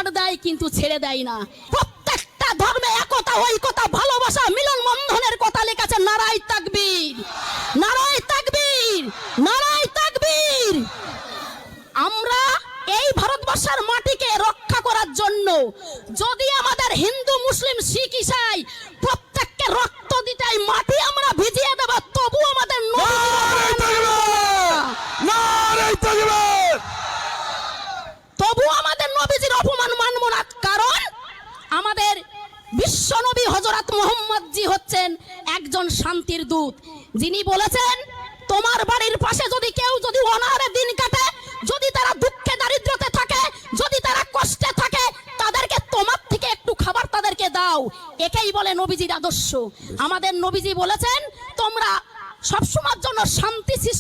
ছাড় দেয় কিন্তু ছেড়ে দেয় না। প্রত্যেকটা ধর্মে একতা, ঐকতা, ভালোবাসা, মিলন বন্ধনের কথা লেখা আছে। নারায়ে তাকবীর, নারায়ে তাকবীর, নারায়ে তাকবীর। আমরা এই ভারতবর্ষের মাটিকে রক্ষা করার জন্য যদি আমাদের হিন্দু, মুসলিম, শিখ, ইসাই প্রত্যেককে রক্ত দিতে হয়, মাটি আমরা ভিজিয়ে দেব, তবু আমাদের তবু আমাদের নবীজির অপমান মানব না। কারণ আমাদের বিশ্ব নবী হযরত মুহাম্মদ জি হচ্ছেন একজন শান্তির দূত, যিনি বলেছেন তোমার বাড়ির পাশে যদি কেউ যদি অনাহারে দিন কাটে, যদি তারা দুঃখে দারিদ্রতে থাকে, যদি তারা কষ্টে থাকে, তাদেরকে তোমার থেকে একটু খাবার তাদেরকে দাও। একেই বলে নবীজির আদর্শ। আমাদের নবীজি বলেছেন তোমরা সবসময়ের জন্য শান্তি